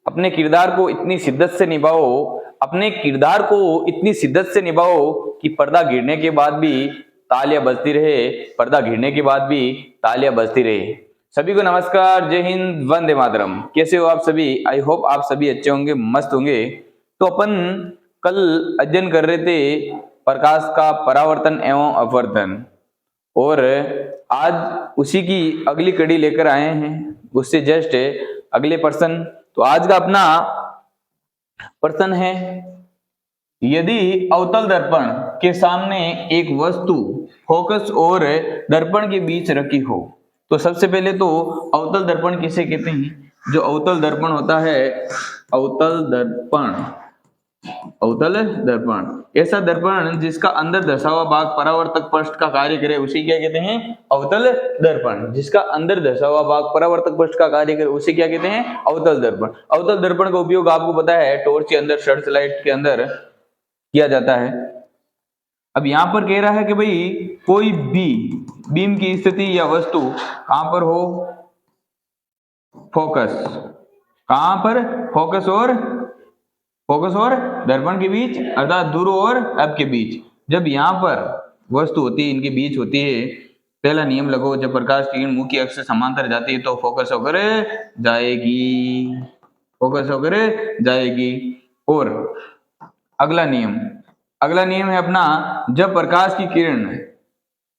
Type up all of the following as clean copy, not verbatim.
अपने किरदार को इतनी शिद्दत से निभाओ, अपने किरदार को इतनी शिद्दत से निभाओ कि पर्दा गिरने के बाद भी तालियां बजती रहे, पर्दा गिरने के बाद भी तालियां बजती रहे। सभी को नमस्कार, जय हिंद, वंदे मातरम। कैसे हो आप सभी? आई होप आप सभी अच्छे होंगे, मस्त होंगे। तो अपन कल अध्ययन कर रहे थे प्रकाश का परावर्तन एवं अपवर्तन, और आज उसी की अगली कड़ी लेकर आए हैं, उससे जस्ट अगले प्रश्न। तो आज का अपना प्रश्न है, यदि अवतल दर्पण के सामने एक वस्तु फोकस और दर्पण के बीच रखी हो, तो सबसे पहले तो अवतल दर्पण किसे कहते हैं? जो अवतल दर्पण होता है, अवतल दर्पण ऐसा दर्पण जिसका अंदर दर्शा हुआ भाग परावर्तक पृष्ठ का कार्य करे, उसे क्या कहते हैं? अवतल दर्पण। जिसका अंदर दर्शा हुआ भाग परावर्तक पृष्ठ का कार्य करे, उसे क्या कहते हैं? अवतल दर्पण। अवतल दर्पण का उपयोग आपको पता है टॉर्च के अंदर, सर्च लाइट के अंदर किया जाता है। अब यहां पर कह रहा है कि भाई कोई भी बीम की स्थिति या वस्तु कहां पर हो? फोकस। कहां पर? फोकस और दर्पण के बीच, अर्थात ध्रुव और अब के बीच। जब यहाँ पर वस्तु होती है, इनके बीच होती है, पहला नियम लगो, जब प्रकाश की किरण मुख्य अक्ष से समांतर जाती है तो फोकस होकर जाएगी। और अगला नियम है अपना, जब प्रकाश की किरण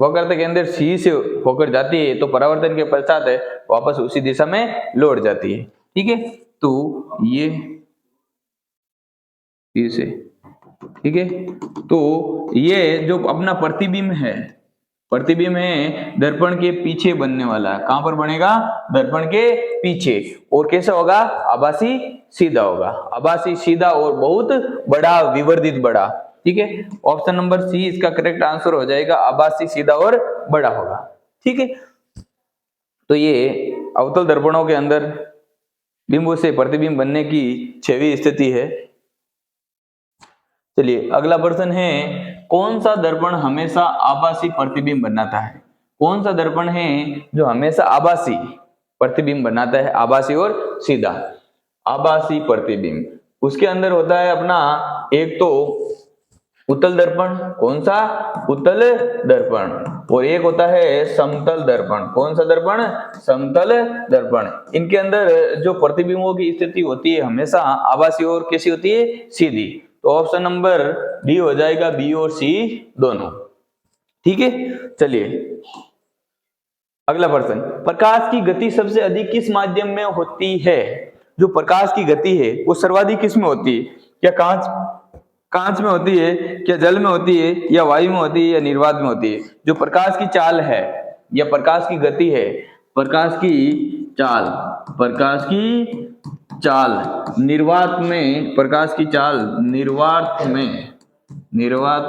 वक्रता के अंदर सी से होकर जाती है तो परावर्तन के पश्चात वापस उसी दिशा में लौट जाती है। ठीक है, तो ये इसे, ठीक है, तो ये जो अपना प्रतिबिंब है दर्पण के पीछे बनने वाला। कहां पर बनेगा? दर्पण के पीछे। और कैसा होगा? आभासी सीधा होगा, आभासी सीधा और बहुत बड़ा, विवर्धित बड़ा। ठीक है, ऑप्शन नंबर सी इसका करेक्ट आंसर हो जाएगा, आभासी सीधा और बड़ा होगा। ठीक है, तो ये अवतल दर्पणों के अंदर बिंबु से प्रतिबिंब बनने की 6वीं स्थिति है। चलिए अगला प्रश्न है, कौन सा दर्पण हमेशा आभासी प्रतिबिंब बनाता है? कौन सा दर्पण है जो हमेशा आभासी प्रतिबिंब बनाता है? आभासी और सीधा। आभासी प्रतिबिंब उसके अंदर होता है अपना, एक तो उत्तल दर्पण। कौन सा? उत्तल दर्पण। और एक होता है समतल दर्पण। कौन सा दर्पण? समतल दर्पण। इनके अंदर जो प्रतिबिंबों की स्थिति होती है हमेशा आभासी और कैसी होती है? सीधी। तो ऑप्शन नंबर डी हो जाएगा, बी और सी दोनों। ठीक है, चलिए अगला प्रश्न, प्रकाश की गति सबसे अधिक किस माध्यम में होती है? जो प्रकाश की गति है वो सर्वाधिक किस में होती है? क्या कांच में होती है, क्या जल में होती है, या वायु में होती है, या निर्वात में होती है? जो प्रकाश की चाल है या प्रकाश की गति है, प्रकाश की चाल निर्वात में, प्रकाश की चाल निर्वात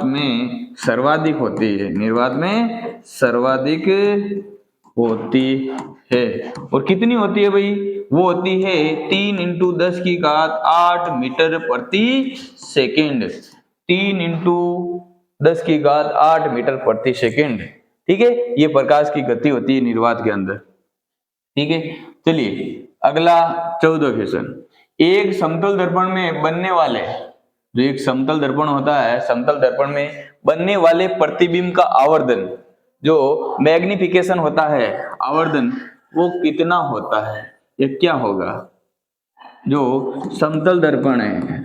में सर्वाधिक होती है, निर्वात में सर्वाधिक होती है। और कितनी होती है भाई? वो होती है 3 × 10⁸ मीटर प्रति सेकेंड। 3 × 10⁸ मीटर प्रति सेकेंड। ठीक है, ये प्रकाश की गति होती है निर्वात के अंदर। ठीक है, चलिए अगला 14 क्वेश्चन, एक समतल दर्पण में बनने वाले, जो एक समतल दर्पण होता है, समतल दर्पण में बनने वाले प्रतिबिंब का आवर्धन, जो मैग्निफिकेशन होता है, आवर्धन, वो कितना होता है? ये क्या होगा? जो समतल दर्पण है,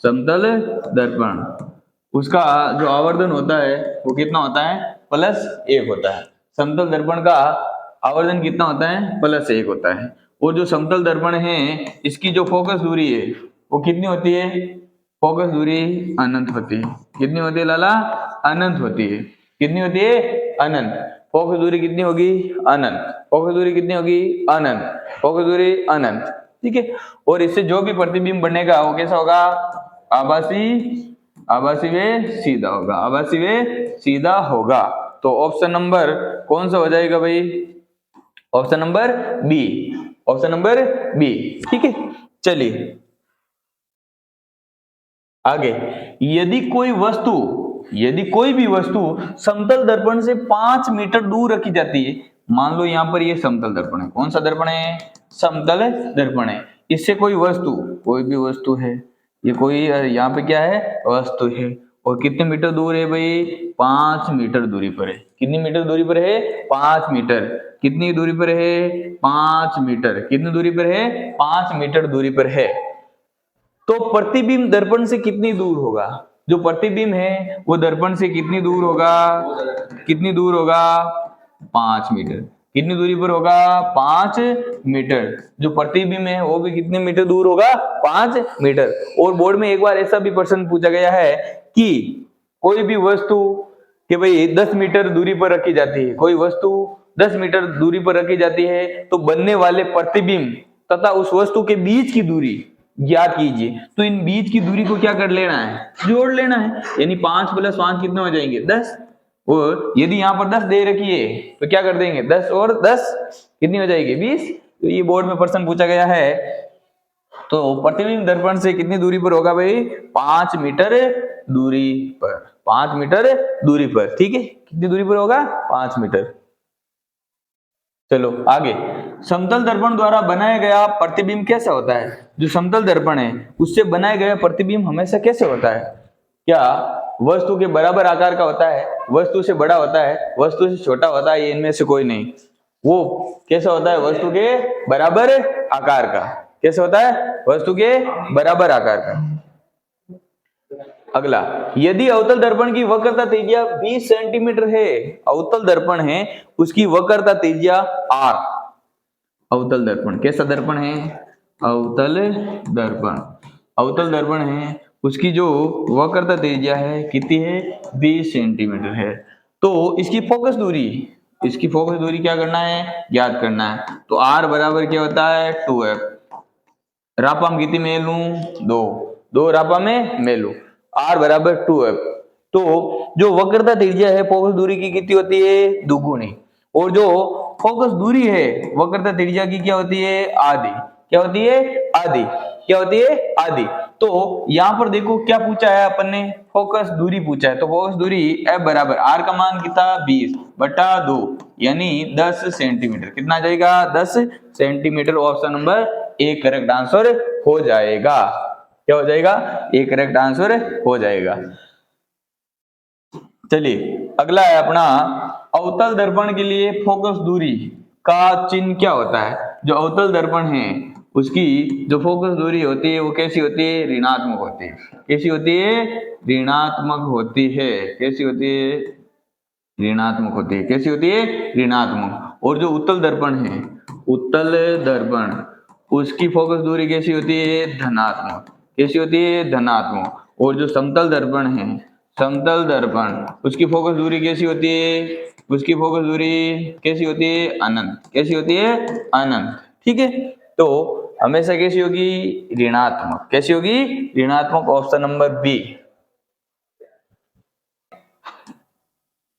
समतल दर्पण, उसका जो आवर्धन होता है वो कितना होता है? +1 होता है। समतल दर्पण का आवर्धन कितना होता है? +1 होता है। और जो समतल दर्पण है इसकी जो फोकस दूरी है वो कितनी होती है? फोकस दूरी अनंत होती है। कितनी होती है लाला? अनंत होती है। कितनी होती है? अनंत। फोकस दूरी कितनी होगी? अनंत। फोकस दूरी कितनी होगी? अनंत। फोकस दूरी अनंत। ठीक है, और इससे जो भी प्रतिबिंब बनेगा वो कैसा होगा? आभासी व सीधा होगा, आभासी व सीधा होगा। तो ऑप्शन नंबर कौन सा हो जाएगा भाई? Option number B, option number B. ठीक है, चलिए आगे, यदि कोई भी वस्तु समतल दर्पण से 5 मीटर दूर रखी जाती है, मान लो यहाँ पर ये समतल दर्पण है। कौन सा दर्पण है? समतल दर्पण है। इससे कोई भी वस्तु है, ये कोई यहाँ पे क्या है, वस्तु है, और कितने मीटर दूर है भाई, 5 मीटर दूरी पर है। कितनी मीटर दूरी पर है, 5 मीटर। कितनी दूरी पर है, 5 मीटर। कितनी दूरी पर है, 5 मीटर दूरी पर है। तो प्रतिबिंब दर्पण से कितनी दूर होगा, जो प्रतिबिंब है वो दर्पण से कितनी दूर होगा, कितनी दूर होगा, 5 मीटर। कितनी दूरी पर होगा, 5 मीटर। जो प्रतिबिंब है वो भी कितने मीटर दूर होगा, 5 मीटर। और बोर्ड में एक बार ऐसा भी प्रश्न पूछा गया है कि कोई भी वस्तु कि भाई 10 मीटर दूरी पर रखी जाती है, कोई वस्तु 10 मीटर दूरी पर रखी जाती है, तो बनने वाले प्रतिबिंब तथा उस वस्तु के बीच की दूरी ज्ञात कीजिए। तो इन बीच की दूरी को क्या कर लेना है, जोड़ लेना है। यानी 5 + 5 कितने हो जाएंगे, 10। और यदि यहाँ पर 10 दे रखी है तो क्या कर देंगे, 10 और 10 कितनी हो जाएगी, 20। तो ये बोर्ड में प्रश्न पूछा गया है। तो प्रतिबिंब दर्पण से कितनी दूरी पर होगा भाई, 5 मीटर दूरी पर, 5 मीटर दूरी पर। ठीक है, कितनी दूरी पर होगा, 5 मीटर। चलो आगे, समतल दर्पण द्वारा बनाया गया प्रतिबिंब कैसा होता है। जो समतल दर्पण है उससे बनाया गया प्रतिबिंब हमेशा कैसे होता है, क्या वस्तु के बराबर आकार का होता है, वस्तु से बड़ा होता है, वस्तु से छोटा होता है, ये इनमें से कोई नहीं। वो कैसा होता है, वस्तु के बराबर आकार का। कैसे होता है, वस्तु के बराबर आकार का। अगला, यदि अवतल दर्पण की वक्रता त्रिज्या 20 सेंटीमीटर है, अवतल दर्पण है उसकी वक्रता त्रिज्या r। अवतल दर्पण कैसा दर्पण है, अवतल दर्पण, अवतल दर्पण है उसकी जो वक्रता त्रिज्या है कितनी है, 20 सेंटीमीटर है। तो इसकी फोकस दूरी, इसकी फोकस दूरी क्या करना है, ज्ञात करना है। तो r बराबर क्या होता है, 2f। रापा में कितनी में लूं, 2 रापा में मैं लूं, r बराबर 2f। तो जो वक्रता त्रिज्या है फोकस दूरी की कितनी होती है, दुगुनी। और जो फोकस दूरी है वक्रता त्रिज्या की क्या होती है, आधी। क्या होती है, आधी। क्या होती है, आधी। तो यहाँ पर देखो क्या पूछा है अपन ने, फोकस दूरी पूछा है। तो फोकस दूरी f बराबर r का मान कितना, 20/2 यानी 10 सेंटीमीटर। कितना आ जाएगा, 10 centimetre. Option number A correct answer हो जाएगा। क्या हो जाएगा, एक करेक्ट आंसर हो जाएगा। चलिए अगला है अपना, अवतल दर्पण के लिए फोकस दूरी का चिन्ह क्या होता है। जो अवतल दर्पण है उसकी जो फोकस दूरी होती है वो कैसी होती है, ऋणात्मक होती है। कैसी होती है, ऋणात्मक होती है। कैसी होती है, ऋणात्मक होती है। कैसी होती है, ऋणात्मक। और जो उत्तल दर्पण है, उत्तल दर्पण, उसकी फोकस दूरी कैसी होती है, धनात्मक। कैसी होती है, धनात्मक। और जो समतल दर्पण है, समतल दर्पण, उसकी फोकस दूरी कैसी होती है, उसकी फोकस दूरी कैसी होती है, अनंत। कैसी होती है, अनंत। ठीक है, तो हमेशा कैसी होगी, ऋणात्मक। कैसी होगी, ऋणात्मक। Option number B.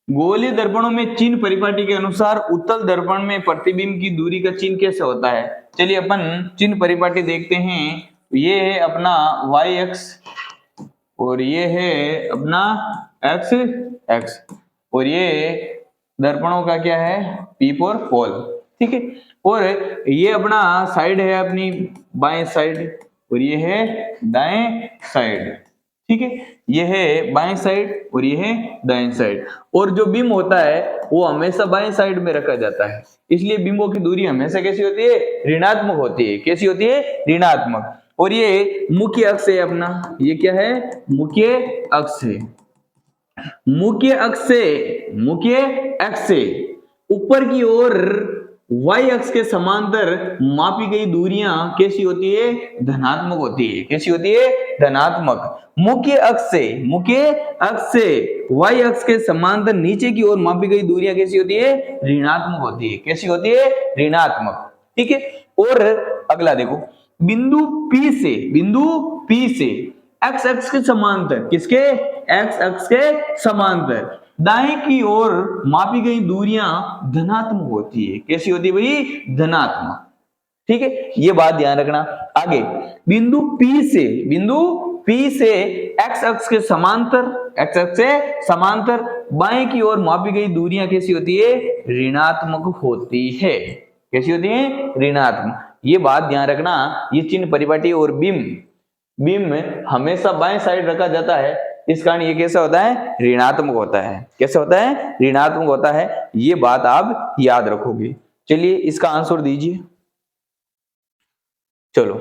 गोलीय दर्पणों में चिन्ह परिपाटी के अनुसार उत्तल दर्पण में प्रतिबिंब की दूरी का चिन्ह कैसे होता है। चलिए अपन चिन्ह परिपाटी देखते हैं। ये है अपना y अक्ष और ये है अपना x x, और ये दर्पणों का क्या है, P फॉर पोल। ठीक है, और ये अपना साइड है अपनी बाएं साइड और ये है दाएं साइड। ठीक है, ये है बाएं साइड और ये है दाएं साइड। और जो बिंब होता है वो हमेशा बाएं साइड में रखा जाता है, इसलिए बिंबों की दूरी हमेशा कैसी होती है, ऋणात्मक होती है। कैसी होती है, ऋणात्मक। और ये मुख्य अक्ष है अपना, ये क्या है, मुख्य अक्ष है। मुख्य अक्ष से, मुख्य अक्ष से ऊपर की ओर y अक्ष के समांतर मापी गई दूरियां कैसी होती है, धनात्मक होती है। कैसी होती है, धनात्मक। मुख्य अक्ष से, मुख्य अक्ष से y अक्ष के समांतर नीचे की ओर मापी गई दूरियां कैसी होती है, ऋणात्मक होती है। कैसी होती है, ऋणात्मक। ठीक है, और अगला देखो, बिंदु P से, बिंदु P से x अक्ष के समांतर, किसके, x अक्ष के समांतर दाएं की ओर मापी गई दूरियां धनात्मक होती है। कैसी होती है भाई, धनात्मक। ठीक है, ये बात ध्यान रखना। आगे, बिंदु P से, बिंदु P से x अक्ष के समांतर, x अक्ष से समांतर बाएं की ओर मापी गई दूरियां कैसी होती है, ऋणात्मक होती है। कैसी होती है, ऋणात्मक। ये बात ध्यान रखना, ये चिन्ह परिपाटी और बिम हमेशा बाएं साइड रखा जाता है, इस कारण ये कैसा होता है, ऋणात्मक होता है। कैसे होता है, ऋणात्मक होता है, ये बात आप याद रखोगे। चलिए इसका आंसर दीजिए। चलो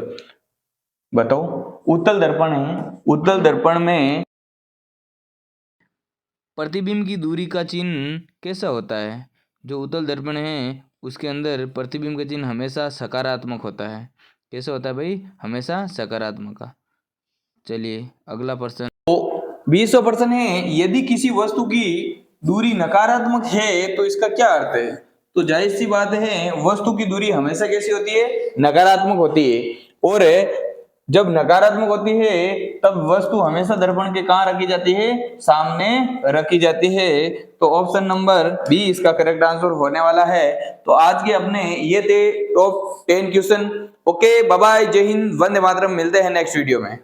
बताओ, उत्तल दर्पण है, उत्तल दर्पण में प्रतिबिंब की दूरी का चिन्ह कैसा होता है? जो उत्तल दर्पण है उसके अंदर प्रतिबिंब का चिन्ह हमेशा सकारात्मक होता है। कैसे होता है भाई, हमेशा सकारात्मक का। चलिए अगला प्रश्न, तो 20वां प्रश्न है, यदि किसी वस्तु की दूरी नकारात्मक है तो इसका क्या अर्थ है? तो जाहिर सी बात है, वस्तु की दूरी हमेशा कैसी होती है, नकारात्मक होती है। और जब नकारात्मक होती है तब वस्तु हमेशा दर्पण के कहाँ रखी जाती है, सामने रखी जाती है। तो ऑप्शन नंबर बी इसका करेक्ट आंसर होने वाला है। तो आज के अपने ये थे top 10 question. Okay bye bye, जय हिंद, वंदे मातरम, मिलते हैं नेक्स्ट वीडियो में।